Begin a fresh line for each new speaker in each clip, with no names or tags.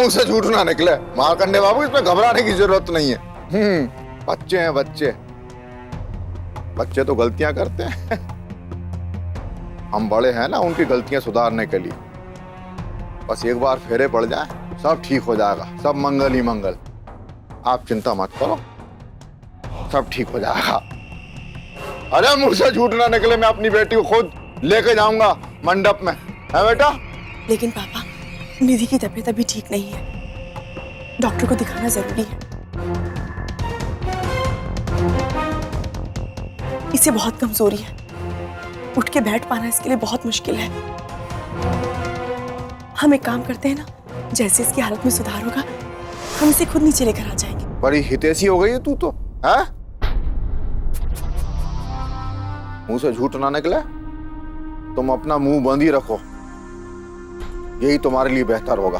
मुंह से झूठ ना निकले मार्कंडे बाबू, इसमें घबराने की जरूरत नहीं है। बच्चे हैं बच्चे, बच्चे तो गलतियां करते हैं। हम बड़े हैं ना उनकी गलतियां सुधारने के लिए। बस एक बार फेरे पड़ जाए सब ठीक हो जाएगा, सब मंगल ही मंगल। आप चिंता मत करो, सब ठीक हो जाएगा। अरे मुंह से झूठ ना निकले, मैं अपनी बेटी को खुद लेके जाऊंगा मंडप में, है बेटा?
लेकिन पापा, निधि की तबीयत अभी ठीक नहीं है, डॉक्टर को दिखाना जरूरी है। इसे बहुत कमजोरी है, उठ के बैठ पाना इसके लिए बहुत मुश्किल है। हम एक काम करते हैं ना, जैसे इसकी हालत में सुधार होगा हम इसे खुद नीचे लेकर आ जाएंगे।
बड़ी हितैषी हो गई है तू तो, है? मुंह से झूठ ना निकले, तुम अपना मुंह बंद ही रखो, यही तुम्हारे लिए बेहतर होगा।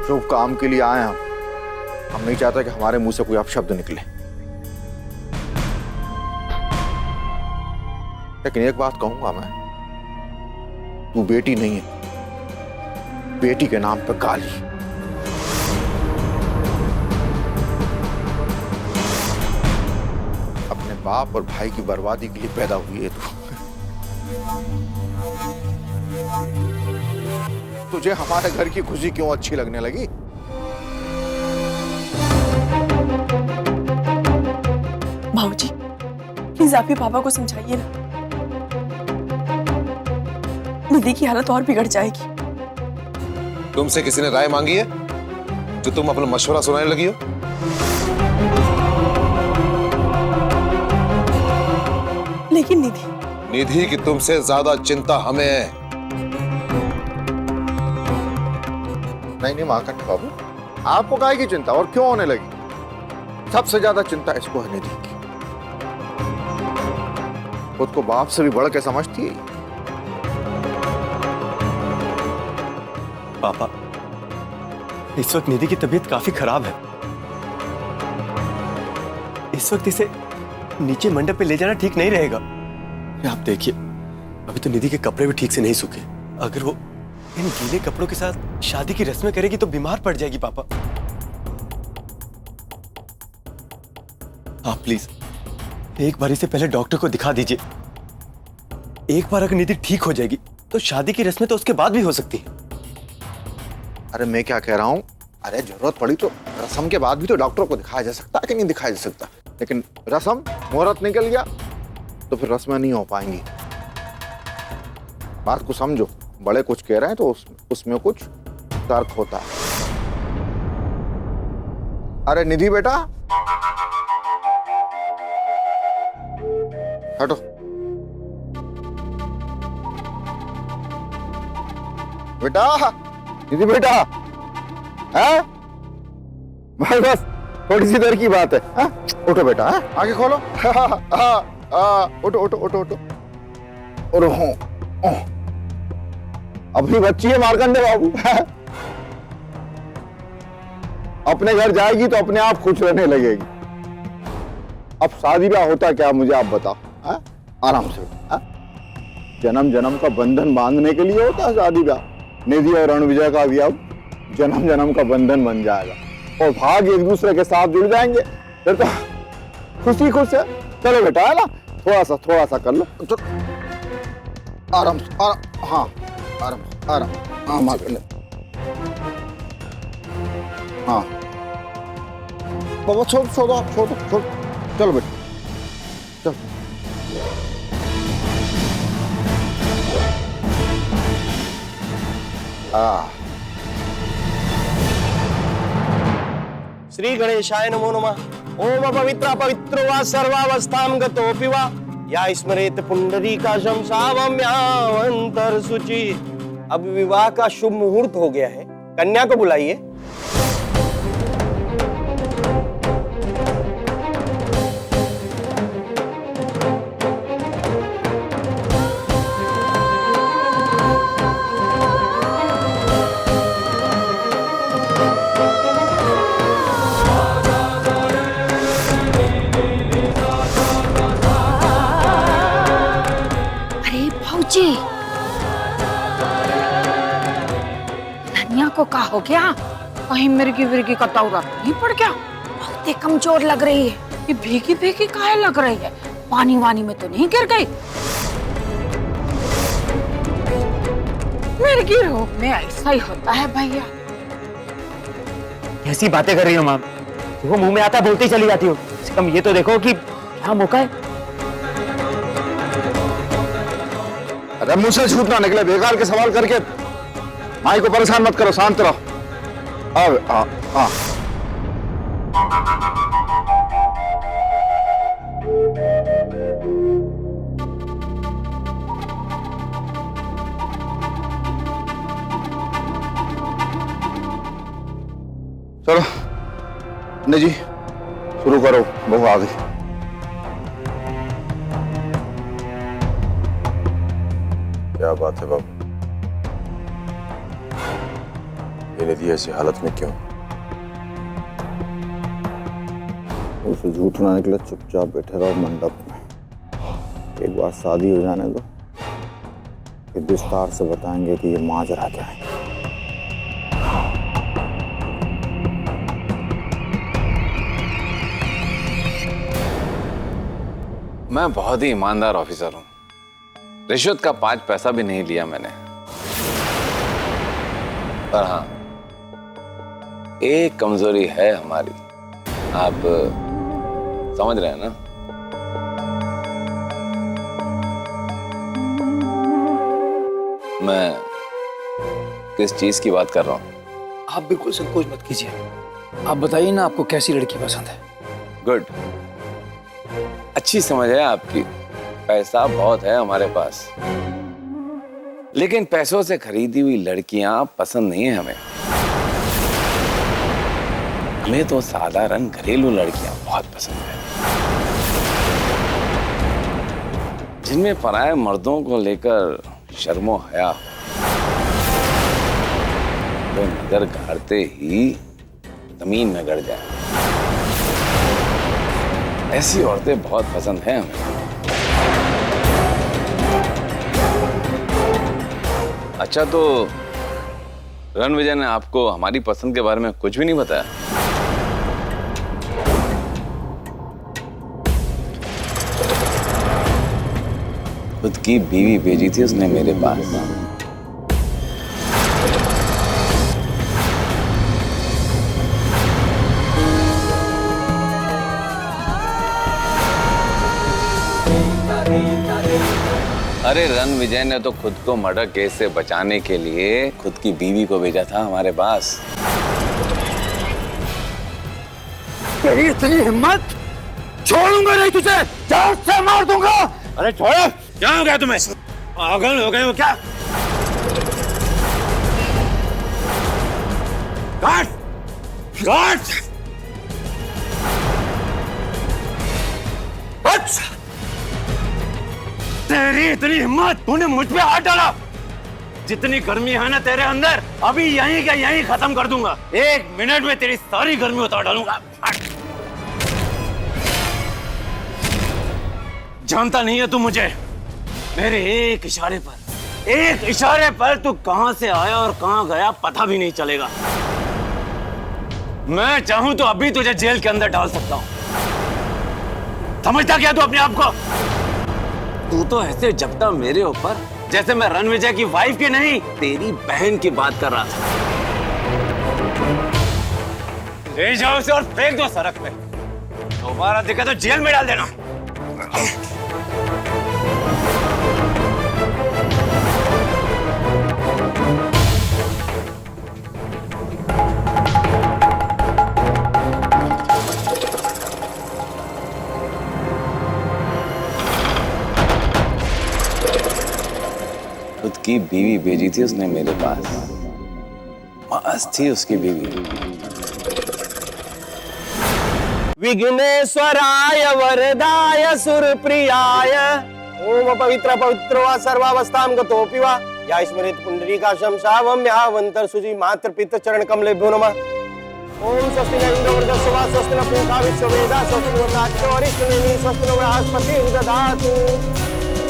शुभ काम के लिए आए हम नहीं चाहते कि हमारे मुंह से कोई अपशब्द निकले। लेकिन एक बात कहूंगा मैं, तू बेटी नहीं है, बेटी के नाम पे गाली। अपने बाप और भाई की बर्बादी के लिए पैदा हुई है तू। तुझे हमारे घर की खुशी क्यों अच्छी लगने लगी?
भाऊजी, प्लीज आप ही पापा को समझाइए ना, निधि की हालत और बिगड़ जाएगी।
तुमसे किसी ने राय मांगी है जो तुम अपना मशवरा सुनाने लगी हो?
लेकिन
निधि की तुमसे ज्यादा चिंता हमें है।
नहीं मार्कंड बाबू, आपको काहे की चिंता और क्यों होने लगी? सबसे ज्यादा चिंता इसको है निधि की। खुद को बाप से भी बढ़ के समझती है।
पापा, इस वक्त निधि की तबीयत काफी खराब है। इस वक्त इसे नीचे मंडप पे ले जाना ठीक नहीं रहेगा। आप देखिए, अभी तो निधि के कपड़े भी ठीक से नहीं सूखे। अगर वो इन गीले कपड़ों के साथ शादी की रस्में करेगी तो बीमार पड़ जाएगी। पापा, आप प्लीज एक बार इसे पहले डॉक्टर को दिखा दीजिए। एक बार अगर निधि ठीक हो जाएगी तो शादी की रस्में तो उसके बाद भी हो सकती है।
अरे मैं क्या कह रहा हूँ, अरे जरूरत पड़ी तो रस्म के बाद भी तो डॉक्टर को दिखाया जा सकता है कि नहीं दिखाया जा सकता? लेकिन रस्म मुहूर्त निकल गया तो फिर रस्में नहीं हो पाएंगी। बात को समझो, बड़े कुछ कह रहे हैं तो उसमें कुछ तर्क होता है। अरे निधि बेटा, हटो। बेटा, निधि बेटा, है? बस थोड़ी सी देर की बात है। उठो बेटा, है? आगे खोलो। उठो उठो उठो उठो। और अपनी बच्ची है मार्कंडे बाबू। अपने घर जाएगी तो अपने आप खुश रहने लगेगी। अब शादी ब्याह होता क्या मुझे आप बताओ? आराम से। जन्म जन्म का बंधन बांधने के लिए होता है शादी ब्याह। निधि और रणविजय का भी अब जन्म जन्म का बंधन बन जाएगा और भाग एक दूसरे के साथ जुड़ जाएंगे। फिर तो खुशी खुश है। चलो बेटा, है ना, थोड़ा सा कर लो। तो आराम से, हाँ आराम, हाँ मार ले, हाँ बाबा, छोड़। चलो बेटा, चलो।
श्री गणेशाय नमो नमः। ओम पवित्र पवित्रो वा सर्वावस्थां गतोऽपि वा या स्मरेत पुंडरीकाशं सावम्यावंतर शुचि। अब विवाह का शुभ मुहूर्त हो गया है, कन्या को बुलाइए।
को क्या हो गया? कहीं मिर्गी विर्गी का दौरा नहीं पड़ गया? बहुत ही कमजोर लग रही है। ये भीगी भीगी काहे लग रही है? पानी वानी में तो नहीं गिर गई? मिर्गी रोग में ऐसा ही होता है भैया।
कैसी बातें कर रही हो माँ? देखो मुंह में आता बोलते ही चली जाती हो। इससे कम ये तो देखो कि क्या मौका है।
अरे मुंह से झूठ ना निकले, बेकार के सवाल करके माई को परेशान मत करो, शांत रहो। अब हाँ चलो ने जी शुरू करो, बहू आ गई।
क्या बात है बाबू, ये निधि ऐसी हालत में क्यों?
उसे झूठ ना निकले, चुपचाप बैठे रहो मंडप में। एक बार शादी हो जाने दो, फिर विस्तार से बताएंगे कि ये माजरा क्या है।
मैं बहुत ही ईमानदार ऑफिसर हूं, रिश्वत का 5 पैसा भी नहीं लिया मैंने। पर हाँ, एक कमजोरी है हमारी, आप समझ रहे हैं ना? मैं किस चीज की बात कर रहा हूं?
आप बिल्कुल संकोच मत कीजिए, आप बताइए ना आपको कैसी लड़की पसंद है।
गुड, अच्छी समझ है आपकी। पैसा बहुत है हमारे पास, लेकिन पैसों से खरीदी हुई लड़कियां पसंद नहीं है हमें। हमें तो साधारण घरेलू लड़कियां बहुत पसंद है, जिनमें पराये मर्दों को लेकर शर्मो हया हो, तो नजर गाड़ते ही जमीन में गड़ जाए। ऐसी औरतें बहुत पसंद हैं हमें। अच्छा, तो रणविजय ने आपको हमारी पसंद के बारे में कुछ भी नहीं बताया? खुद की बीवी भेजी थी उसने मेरे पास। अरे रणविजय ने तो खुद को मर्डर केस से बचाने के लिए खुद की बीवी को भेजा था हमारे पास।
तेरी इतनी हिम्मत, छोड़ूंगा नहीं तुझे, जान से मार दूंगा।
अरे छोड़ो, क्या हो गया तुम्हें? पागल हो गए हो क्या? काट! काट! तेरी इतनी हिम्मत, तूने मुझ पे हाथ डाला। जितनी गर्मी है ना तेरे अंदर, अभी यहीं का यहीं खत्म कर दूंगा। 1 मिनट में तेरी सारी गर्मी उतार डालूंगा। जानता नहीं है तू मुझे। मेरे एक इशारे पर तू कहां से आया और कहां गया पता भी नहीं चलेगा। मैं चाहूं तो अभी तुझे जेल के अंदर डाल सकता हूं। समझता क्या तू अपने आप को? तू तो ऐसे जपटा मेरे ऊपर जैसे मैं रणविजय की वाइफ की नहीं, तेरी बहन की बात कर रहा था। ले जाओ उसे और फेंक दो सड़क पे। दोबारा दिखा तो जेल में डाल देना।
खुद की बीवी भेजी थी उसने मेरे पास। मस्त थी उसकी बीवी।
विघ्नेश्वराय वरदाय सुरप्रियाय ओम पवित्र पवित्रो वा सर्वावस्थां गतोऽपि वा या स्मरेत् पुंडरीकाक्षं सावम्यावन्तर सुजी मात्र पित्त चरण कमलेभ्यो नमः। ओम स्वस्ति न इंद्रो वृद्धस्य वा स्वस्ति न पूषा विश्ववेदाः स्वस्ति न वरुणो स्वस्ति न बृहस्पतिर्दधातु।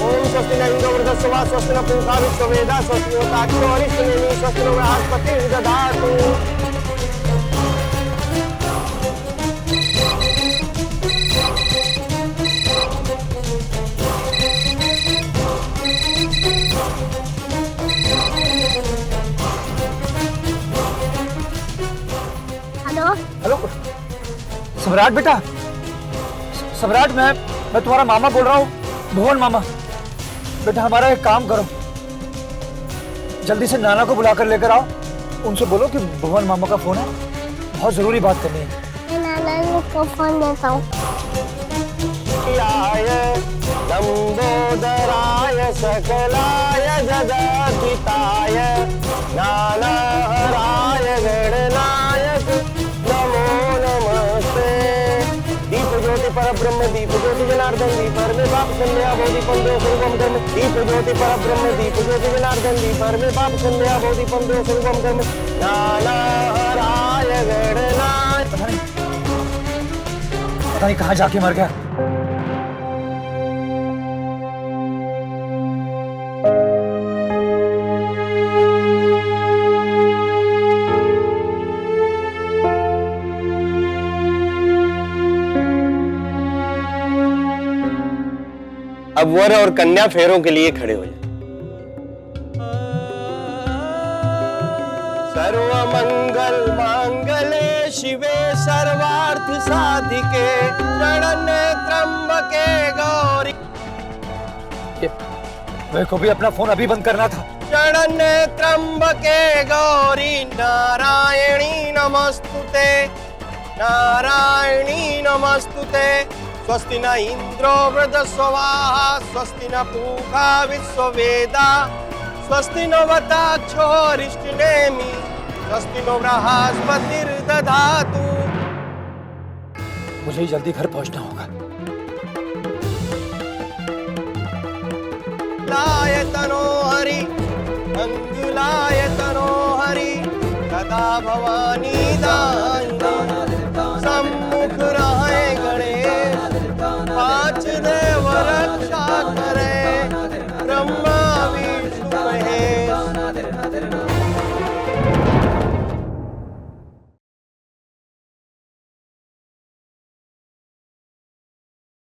ओम स्वस्ति न इंद्रो वृद्धस्वा स्वस्ति न पूषा विश्ववेदा स्वस्ति होताक्षो हरिष्ठनेमि स्वस्ति नो बृहस्पतिर्दधातु
हेलो सम्राट बेटा, सम्राट मैं तुम्हारा मामा बोल रहा हूँ, भुवन मामा। बेटा हमारा एक काम करो, जल्दी से नाना को बुला कर लेकर आओ, उनसे बोलो कि भुवन मामा का फोन है, बहुत जरूरी बात करनी है।
नाना को फोन देता हूँ।
लंबोदराय सकलाय जगद्धिताय नानाहराय गणनायक नमो नमस्ते। दीप ज्योति परब्रह्म दीप ज्योति जनार्दन दीपर में बाप संध्या बोधि पंद्रो सर्वम कर्म। दीप ज्योति परब्रह्म दीप ज्योति जनार्दन दीपर में बाप संध्या बोधि पंद्रो सर्वम कर्म। नानाहराय गणनाय।
पता नहीं कहाँ जाके मर गया।
अब वर और कन्या फेरों के लिए खड़े हो जाए। सर्व मंगल मांगले शिवे सर्वार्थ साधिके शरण्ये त्र्यंबके गौरी।
मेरे को भी अपना फोन अभी बंद करना था।
शरण्ये त्र्यंबके गौरी नारायणी नमस्तुते नारायणी नमस्तुते। स्वस्ति न इंद्रो वृद्धस्वाहा स्वस्ति न पूषा विश्ववेदा स्वस्ति नो वताक्षो हरिष्ठनेमि स्वस्ति नो बृहस्पतिर्दधातु।
मुझे जल्दी घर पहुंचना होगा।
लायतनो हरि अंगुलायतनो हरि कदा भवानी दाई